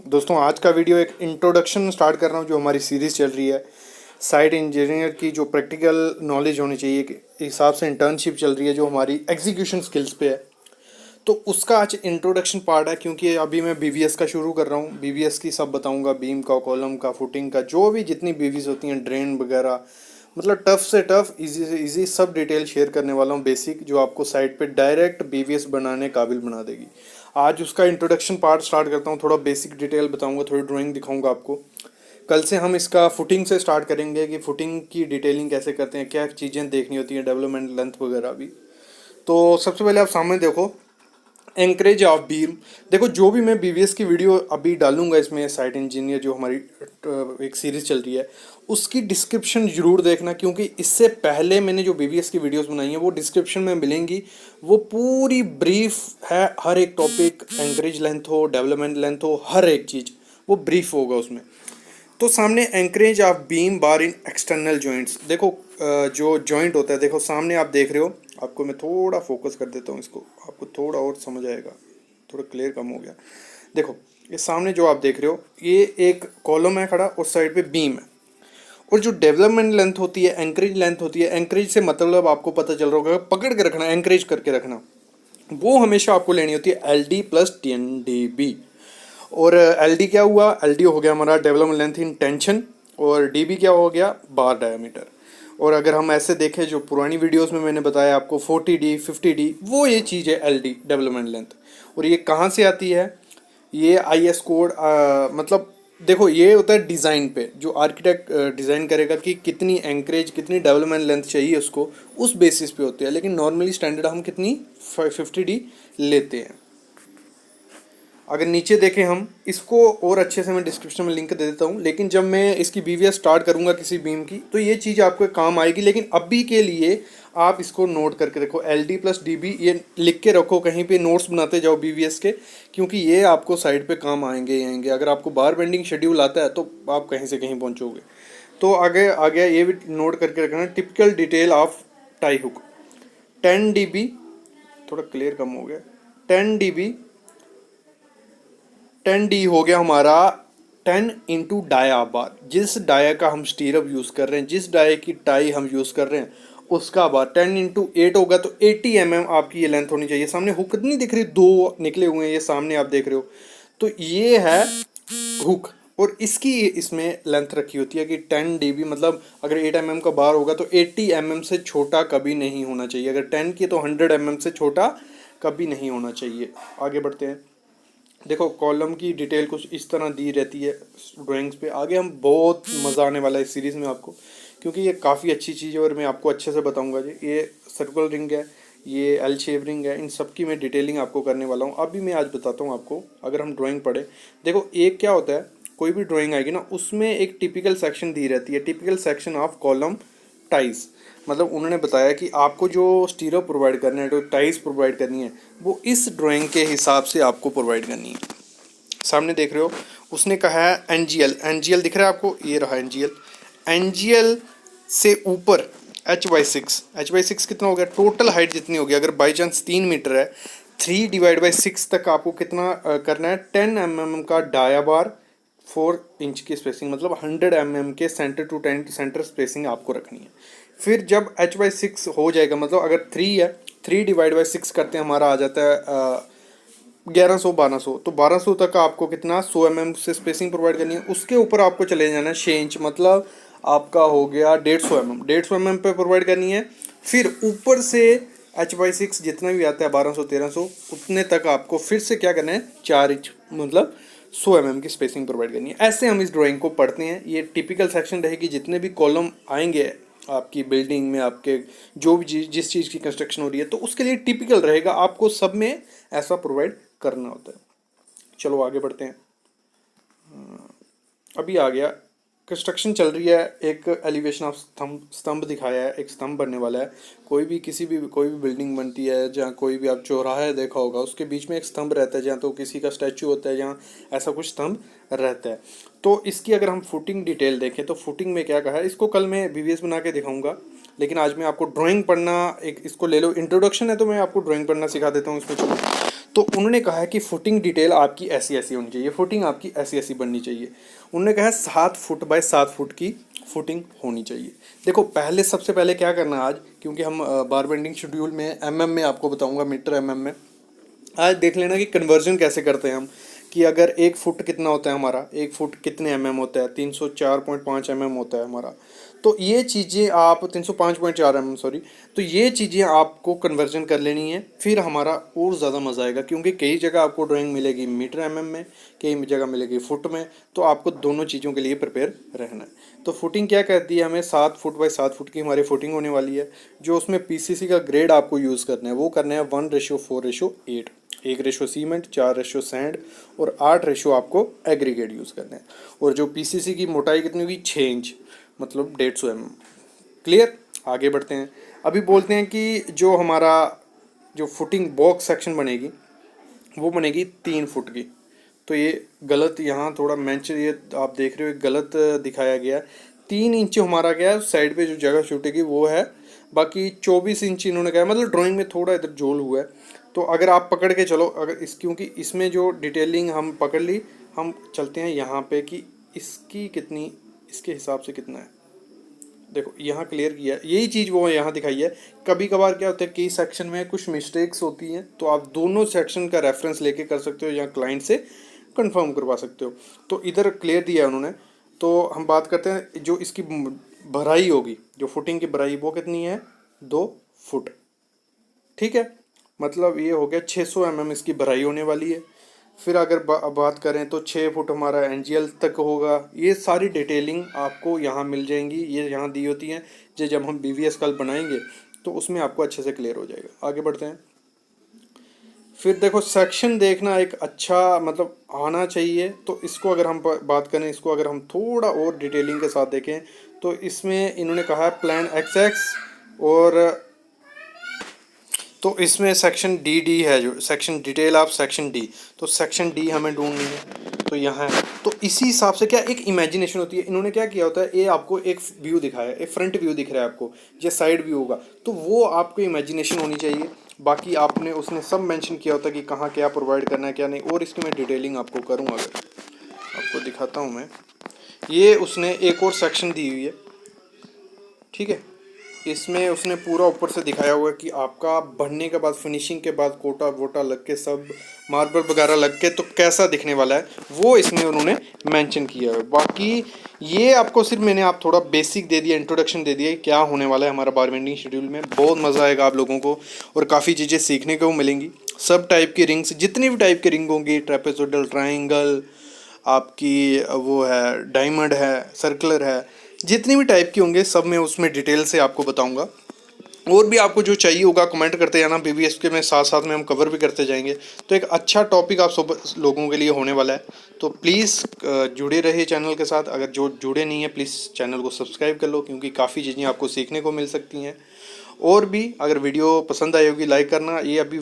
दोस्तों आज का वीडियो एक इंट्रोडक्शन स्टार्ट कर रहा हूँ जो हमारी सीरीज़ चल रही है साइट इंजीनियर की, जो प्रैक्टिकल नॉलेज होनी चाहिए के हिसाब से इंटर्नशिप चल रही है जो हमारी एग्जीक्यूशन स्किल्स पे है। तो उसका आज इंट्रोडक्शन पार्ट है, क्योंकि अभी मैं बीवीएस का शुरू कर रहा हूँ। बीवीएस की सब बताऊँगा, बीम का, कॉलम का, फुटिंग का, जो भी जितनी बीवीस होती हैं, ड्रेन वगैरह, मतलब टफ से टफ, इजी से इजी सब डिटेल शेयर करने वाला हूँ, बेसिक, जो आपको साइट पे डायरेक्ट बीवीएस बनाने काबिल बना देगी। आज उसका इंट्रोडक्शन पार्ट स्टार्ट करता हूँ, थोड़ा बेसिक डिटेल बताऊँगा, थोड़ी ड्राइंग दिखाऊँगा आपको। कल से हम इसका फुटिंग से स्टार्ट करेंगे कि फुटिंग की डिटेलिंग कैसे करते हैं, क्या चीज़ें देखनी होती हैं, डेवलपमेंट लेंथ वगैरह भी। तो सबसे पहले आप सामने देखो, एंकरेज ऑफ बीम। देखो, जो भी मैं बीवीएस की वीडियो अभी डालूंगा इसमें, साइट इंजीनियर जो हमारी एक सीरीज चल रही है, उसकी डिस्क्रिप्शन जरूर देखना, क्योंकि इससे पहले मैंने जो बीवीएस की वीडियोस बनाई हैं वो डिस्क्रिप्शन में मिलेंगी। वो पूरी ब्रीफ है, हर एक टॉपिक, एंकरेज लेंथ हो, डेवलपमेंट लेंथ हो, हर एक चीज़ वो ब्रीफ होगा उसमें। तो सामने anchorage of beam bar in external joints. देखो, जो जॉइंट होता है, देखो सामने आप देख रहे हो, आपको मैं थोड़ा फोकस कर देता हूँ इसको, आपको थोड़ा और समझ आएगा, थोड़ा क्लियर कम हो गया। देखो, ये सामने जो आप देख रहे हो, ये एक कॉलम है खड़ा, उस साइड पे बीम है। और जो डेवलपमेंट लेंथ होती है, एंकरेज लेंथ होती है, एंकरेज से मतलब आपको पता चल रहा होगा, पकड़ के रखना, एंकरेज करके रखना, वो हमेशा आपको लेनी होती है LD + 10 dB। और LD क्या हुआ, LD हो गया हमारा डेवलपमेंट लेंथ इन टेंशन, और DB क्या हो गया, बार डायमीटर। और अगर हम ऐसे देखें, जो पुरानी वीडियोस में मैंने बताया आपको 40D 50D, वो ये चीज़ है LD डेवलपमेंट लेंथ। और ये कहाँ से आती है, ये IS कोड, मतलब देखो, ये होता है डिज़ाइन पे, जो आर्किटेक्ट डिज़ाइन करेगा कि कितनी एंकरेज, कितनी डेवलपमेंट लेंथ चाहिए उसको, उस बेसिस पे होती है। लेकिन नॉर्मली स्टैंडर्ड हम कितनी 50D लेते हैं। अगर नीचे देखें हम इसको, और अच्छे से मैं डिस्क्रिप्शन में लिंक दे देता हूँ, लेकिन जब मैं इसकी बीवीएस स्टार्ट करूँगा किसी बीम की, तो ये चीज़ आपको काम आएगी। लेकिन अभी के लिए आप इसको नोट करके रखो, LD + DB, ये लिख के रखो, कहीं पे नोट्स बनाते जाओ बीवीएस के, क्योंकि ये आपको साइड पे काम आएंगे ही आएंगे। अगर आपको बार बेंडिंग शेड्यूल आता है तो आप कहीं से कहीं पहुँचोगे। तो आगे आ गया, ये भी नोट करके रखना, typical detail of tie hook 10 dB, थोड़ा क्लियर कम हो गया, 10 dB 10D हो गया हमारा 10 × डाया बार। जिस डाया का हम स्टीरअप यूज़ कर रहे हैं, जिस डाया की टाई हम यूज़ कर रहे हैं, उसका बार 10 × 8 होगा, तो 80 mm आपकी ये लेंथ होनी चाहिए। सामने हुक नहीं दिख रही, दो निकले हुए हैं, ये सामने आप देख रहे हो, तो ये है हुक। और इसकी इसमें लेंथ रखी होती है कि 10 dB, मतलब अगर 8 mm का बार होगा तो 80 mm से छोटा कभी नहीं होना चाहिए। अगर 10 की तो 100 mm से छोटा कभी नहीं होना चाहिए। आगे बढ़ते हैं। देखो, कॉलम की डिटेल कुछ इस तरह दी रहती है ड्राइंग्स पे। आगे हम बहुत मज़ा आने वाला है इस सीरीज़ में आपको, क्योंकि ये काफ़ी अच्छी चीज़ है और मैं आपको अच्छे से बताऊंगा जी। ये सर्कुलर रिंग है, ये L शेप रिंग है, इन सब की मैं डिटेलिंग आपको करने वाला हूँ। अभी मैं आज बताता हूँ आपको। अगर हम ड्राइंग पढ़े, देखो, एक क्या होता है, कोई भी ड्राइंग आएगी ना, उसमें एक टिपिकल सेक्शन दी रहती है, typical section of column ties. मतलब उन्होंने बताया कि आपको जो स्टीरअप प्रोवाइड करना है, जो टाइज प्रोवाइड करनी है, वो इस ड्राइंग के हिसाब से आपको प्रोवाइड करनी है। सामने देख रहे हो, उसने कहा है NGL, NGL दिख रहा है आपको, ये रहा NGL। NGL से ऊपर H/6, H/6 कितना हो गया, टोटल हाइट जितनी होगी, अगर बाई चांस 3 मीटर है, 3/6 तक आपको कितना करना है, 10 mm का डाया बार, 4 इंच की स्पेसिंग, मतलब 100 mm के सेंटर टू सेंटर स्पेसिंग आपको रखनी है। फिर जब H/6 हो जाएगा, मतलब अगर 3 है, 3/6 करते हैं, हमारा आ जाता है 1100 1200, तो 1200 तक आपको कितना 100 mm से स्पेसिंग प्रोवाइड करनी है। उसके ऊपर आपको चले जाना है 6 इंच, मतलब आपका हो गया 150 mm, 150 mm पे प्रोवाइड करनी है। फिर ऊपर से H/6 जितना भी आता है 1200 1300, उतने तक आपको फिर से क्या करना है, 4 इंच, मतलब 100 mm की स्पेसिंग प्रोवाइड करनी है। ऐसे हम इस ड्राइंग को पढ़ते हैं। ये टिपिकल सेक्शन रहेगी, जितने भी कॉलम आएंगे आपकी बिल्डिंग में, आपके जो भी जिस चीज़ की कंस्ट्रक्शन हो रही है, तो उसके लिए टिपिकल रहेगा, आपको सब में ऐसा प्रोवाइड करना होता है। चलो आगे बढ़ते हैं। अभी आ गया, कंस्ट्रक्शन चल रही है, एक एलिवेशन ऑफ स्तंभ दिखाया है, एक स्तंभ बनने वाला है। कोई भी बिल्डिंग बनती है, जहाँ कोई भी आप चौराहा देखा होगा, उसके बीच में एक स्तंभ रहता है, जहाँ तो किसी का स्टैचू होता है, जहाँ ऐसा कुछ स्तंभ रहता है। तो इसकी अगर हम फुटिंग डिटेल देखें, तो फुटिंग में क्या कहा है, इसको कल मैं बीवीएस बना के दिखाऊंगा, लेकिन आज मैं आपको ड्राइंग पढ़ना, एक इसको ले लो, इंट्रोडक्शन है तो मैं आपको ड्राइंग पढ़ना सिखा देता हूँ इसमें। चलो, तो उन्होंने कहा है कि फुटिंग डिटेल आपकी ऐसी ऐसी होनी चाहिए, फुटिंग आपकी ऐसी ऐसी बननी चाहिए। उन्होंने कहा है 7 फुट बाय 7 फुट की फुटिंग होनी चाहिए। देखो पहले सबसे पहले क्या करना है आज, क्योंकि हम बार बेंडिंग शेड्यूल में एमएम में आपको बताऊंगा, मीटर एमएम में आज देख लेना कि कन्वर्जन कैसे करते हैं हम, कि अगर 1 फुट कितना होता है हमारा, 1 फुट कितने एमएम होता है, 304.5 एमएम होता है हमारा। तो ये चीज़ें आप 305.4 एमएम सॉरी, तो ये चीज़ें आपको कन्वर्जन कर लेनी है, फिर हमारा और ज़्यादा मज़ा आएगा। क्योंकि कई जगह आपको ड्राइंग मिलेगी मीटर एमएम में, कई जगह मिलेगी फुट में, तो आपको दोनों चीज़ों के लिए प्रिपेयर रहना है। तो फुटिंग क्या कहती है, हमें 7 फुट बाय 7 फुट की हमारी फुटिंग होने वाली है। जो उसमें पीसीसी का ग्रेड आपको यूज़ करना है वो करना है 1:4:8, 1 रेशो सीमेंट, 4 रेशो सैंड और 8 रेशो आपको एग्रीगेट यूज़ करना है। और जो पीसीसी की मोटाई कितनी होगी, 6 इंच, मतलब 150 mm। क्लियर, आगे बढ़ते हैं। अभी बोलते हैं कि जो हमारा जो फुटिंग बॉक्स सेक्शन बनेगी वो बनेगी 3 फुट की। तो ये गलत, यहाँ थोड़ा मैंच, ये आप देख रहे हो गलत दिखाया गया। 3 इंच हमारा क्या है, साइड पे जो जगह छूटेगी वो है, बाकी 24 इंच इन्होंने कहा, मतलब ड्राइंग में थोड़ा इधर झोल हुआ है। तो अगर आप पकड़ के चलो, अगर इस, क्योंकि इसमें जो डिटेलिंग हम पकड़ ली, हम चलते हैं यहाँ पे कि इसकी कितनी, इसके हिसाब से कितना है। देखो यहाँ क्लियर किया है, यही चीज़ वो यहाँ दिखाई है। कभी कभार क्या होता है, कई सेक्शन में कुछ मिस्टेक्स होती हैं, तो आप दोनों सेक्शन का रेफरेंस लेके कर सकते हो या क्लाइंट से कंफर्म करवा सकते हो। तो इधर क्लियर दिया है उन्होंने। तो हम बात करते हैं जो इसकी भराई होगी, जो फुटिंग की भराई वो कितनी है, 2 फुट। ठीक है, मतलब ये हो गया 600 mm इसकी भराई होने वाली है। फिर अगर बात करें तो 6 फुट हमारा एनजीएल तक होगा। ये सारी डिटेलिंग आपको यहाँ मिल जाएंगी, ये यहाँ दी होती हैं। जब हम बीवीएस कल बनाएंगे तो उसमें आपको अच्छे से क्लियर हो जाएगा। आगे बढ़ते हैं। फिर देखो सेक्शन देखना एक अच्छा मतलब आना चाहिए। तो इसको अगर हम बात करें, इसको अगर हम थोड़ा और डिटेलिंग के साथ देखें तो इसमें इन्होंने कहा है प्लान एक्स और तो इसमें सेक्शन डी है, जो section detail of section D, तो सेक्शन डी हमें ढूंढनी है। तो यहाँ है, तो इसी हिसाब से क्या एक इमेजिनेशन होती है। इन्होंने क्या किया होता है, ये आपको एक व्यू दिखाया है, एक फ्रंट व्यू दिख रहा है आपको, ये साइड व्यू होगा, तो वो आपको इमेजिनेशन होनी चाहिए। बाकी आपने उसने सब मेंशन किया होता है कि कहाँ क्या प्रोवाइड करना है क्या नहीं। और इसकी मैं डिटेलिंग आपको करूँगा, अगर आपको दिखाता हूँ मैं, ये उसने एक और सेक्शन दी हुई है। ठीक है, इसमें उसने पूरा ऊपर से दिखाया हुआ है कि आपका बनने के बाद, फिनिशिंग के बाद कोटा वोटा लग के, सब मार्बल वगैरह लग के तो कैसा दिखने वाला है, वो इसमें उन्होंने मेंशन किया है। बाकी ये आपको सिर्फ मैंने आप थोड़ा बेसिक दे दिया, इंट्रोडक्शन दे दिया क्या होने वाला है हमारा बार बेंडिंग शेड्यूल में। बहुत मज़ा आएगा आप लोगों को और काफ़ी चीज़ें सीखने को मिलेंगी। सब टाइप की रिंग्स, जितनी भी टाइप की रिंग होंगी, ट्रेपेजोइडल, ट्राइंगल, आपकी वो है डायमंड है, सर्कुलर है, जितनी भी टाइप की होंगे सब मैं उसमें डिटेल से आपको बताऊंगा। और भी आपको जो चाहिए होगा कमेंट करते जाना, बीबीएस के में साथ साथ में हम कवर भी करते जाएंगे। तो एक अच्छा टॉपिक आप सब लोगों के लिए होने वाला है। तो प्लीज़ जुड़े रहिए चैनल के साथ। अगर जो जुड़े नहीं हैं प्लीज़ चैनल को सब्सक्राइब कर लो, क्योंकि काफ़ी चीज़ें आपको सीखने को मिल सकती हैं। और भी अगर वीडियो पसंद आई होगी लाइक करना। ये अभी